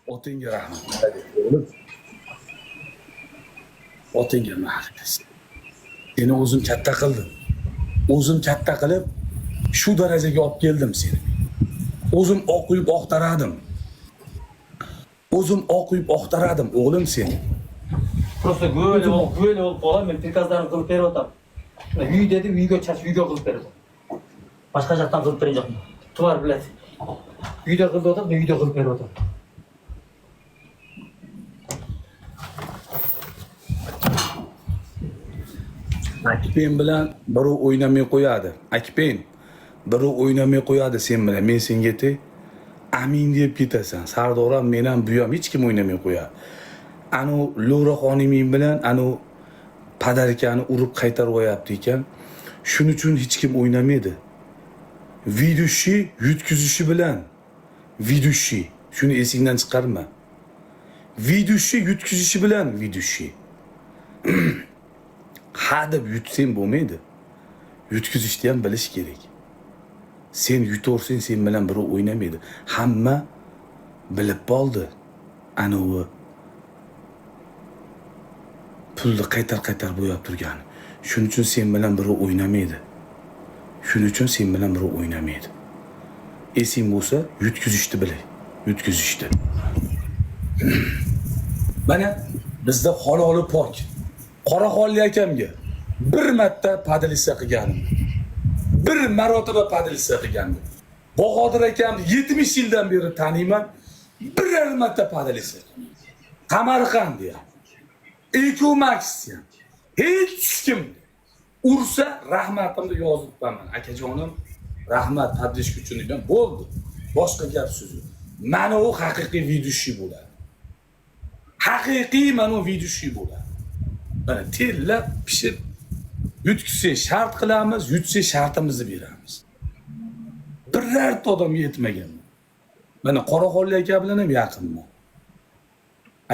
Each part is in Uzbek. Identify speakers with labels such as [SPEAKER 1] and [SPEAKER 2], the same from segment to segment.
[SPEAKER 1] Otingga rahmat. O'g'lim. Otingga mahlish. Seni o'zim katta qildim. O'zim katta qilib shu darajaga olib keldim seni. O'zim oq uyib oqtaradim. O'zim oq uyib oqtaradim o'g'lim seni.
[SPEAKER 2] Просто go'yle olib qolib, men prikazlarni qilib beryapman. Uy dedi, uyga qilib berdim. Boshqa joqdan qilib berayapman. Tuvar biladi. Uyda qilib o'tib, uyda qilib beryapman.
[SPEAKER 1] Akpen bilan birov o'ynamay qo'yadi. Akpen birov o'ynamay qo'yadi sen bilan. Men senga te amin deb ketasan. Sardor ham men ham bu ham hech kim o'ynamay qo'yadi. Anu Lo'ra xoniming bilan anu padarkani urib qaytarib qo'yapti ekan. Shuning uchun hech kim o'ynamaydi. Vidushi yutkizishi bilan vidushi shuni esingdan chiqarma. Vidushi yutkizishi bilan vidushi. Ha deb yutsang bo'lmaydi. Yutkizishni ham bilish kerak. Sen yutorsang sen bilan birov o'ynamaydi. Hamma bilib qoldi. Anavi pulni qaytar bo'yab turgani. Shuning uchun sen bilan birov o'ynamaydi. Shuning uchun sen bilan birov o'ynamaydi. Esing bo'lsa, yutkizishni bil. Yutkizishni. Mana bizda haloli pok. Qoraxonli akamga bir marta padilisa qilganim. Bir marotaba padilisa qilganim. Bahodir akamni 70 yildan beri taniyman. Bir marta padilisa. Qamarqand ya. Ekomax ya. Hech kim ursa rahmatimni yozib qo'yaman. Akajonim, rahmat tadrish uchun bo'ldi. Boshqa gap so'z yo'q. Mana u haqiqiy vidushi bo'ladi. Haqiqiy mana u vidushi bo'ladi. Mana tillab pishib yutkisi shart qilamiz, yutsa shartimizni beramiz. Birorta odam yetmagan. Mana Qoraxonli aka bilan ham yaqinman.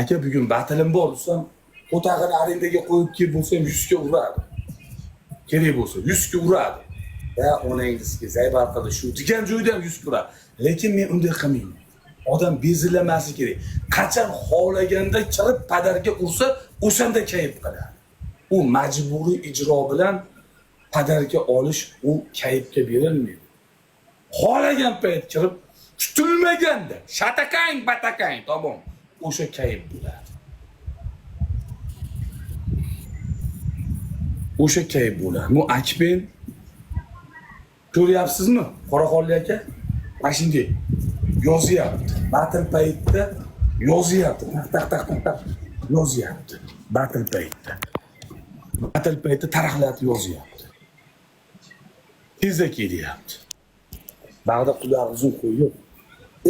[SPEAKER 1] Aka bugun batilim bor desam, o'tag'ini arendaga qo'yib kelib bo'lsam 100 ga uradi. Kerak bo'lsa 100 ga uradi. Ya onangizga zaybar qildi shu degan joyda ham 100 ga uradi. Lekin men unday qilmayman. Odam bezilamasi kerak. Qachon xohlaganda kirib padarga ursa, o'shanda kayf qiladi. U majburiy ijro bilan padarga olish u kayfga berilmaydi. Xohlagan payt kirib, kutilmaganda shatakang, batakang, tamom. O'sha kayf bo'ladi. O'sha kayf bo'ladi. Bu Akpen ko'ryapsizmi? Qoraxonli aka mana shunday yozyapti. Battle paytda yozyapti. Taq yozyapti. Battle paytda. Battle paytda taraqlatib yozyapti. Tezda kelyapti. Bag'da qular uzun qo'yib.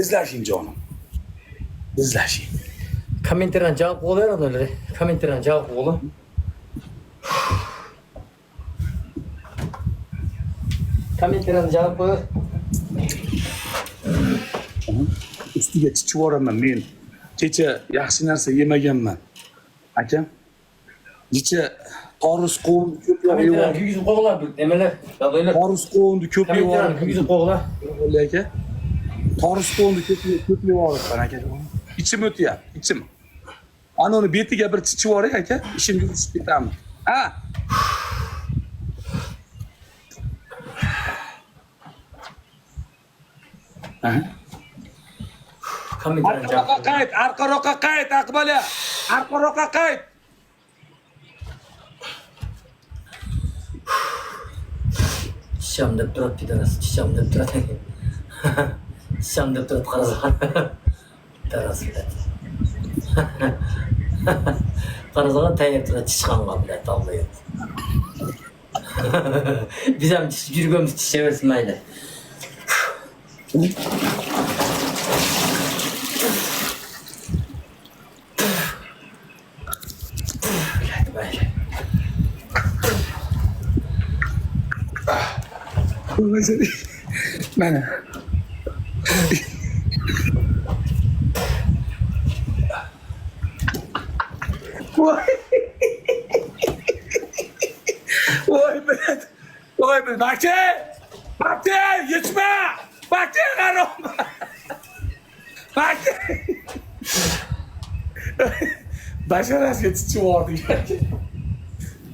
[SPEAKER 1] Izlashing jonim. Izlashing.
[SPEAKER 2] Kommentardan javob olaveradi. Kommentardan javob ola. Kommentardan javob qo'y.
[SPEAKER 1] Ustiga chichib yuboraman men. Kecha yaxshi narsa yemaganman. Akam. Kecha Torus qo'yni ko'p yeb
[SPEAKER 2] Yuzib qo'ylar nimalar? Dadaylar.
[SPEAKER 1] Torus qo'yni ko'p yeb
[SPEAKER 2] Yuzib qo'ylar.
[SPEAKER 1] Qo'ylar aka. Torus qo'yni ko'p yeb yuboribman aka. Ichim o'tyapti, ichim. Ana uni betiga bir chichib yuboray aka, ishimga tushib ketaman. Ha? Aha. Arqaroqqa qayt, Aqbala. Arqaroqqa qayt.
[SPEAKER 2] Sham deb turib ketarasiz, sham deb turadi. Sham deb turib qarasa. Tarasida. Qarasa tayyor turadi, chiqqanga biladi, Alloh. Biz ham yurganimiz tishaversin mayli.
[SPEAKER 1] Mana. Voy ben. Bakti, yetme. Bakti karom. Bakti. Basharasiga chichivordi.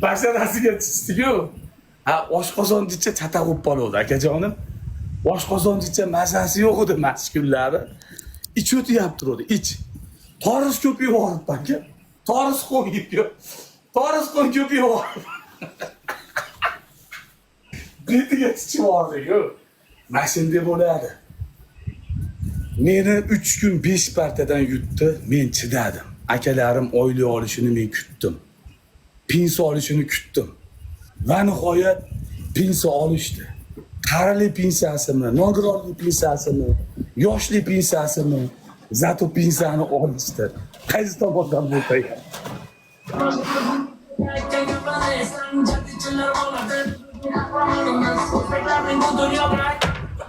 [SPEAKER 1] Basharasiga chichdi-ku. Ha, oshqozonchicha chata bo'lib qoldi, akajonim. Oshqozonchicha mazasi yo'q edi mast kunlari. Ich o'tyapti edi, ich. Toris ko'payib boribdi aka. Toris qo'yib yo'q. Toris qo'yib ko'payib boribdi. Betiga chichivordi-ku. Mana shunday bo'ladi. Meni 3 kun 5 partadan yutdi, men chidadim. Akalarim oylik olishini men kutdim. Pensiya olishini kutdim. Va nihoyat pensiya olishdi. Qarali pensiyasimi, nogironlik pensiyasimi, yoshlik pensiyasimi, zato pensiyani olishdi. Qaysi tomondan bo'lsa ham.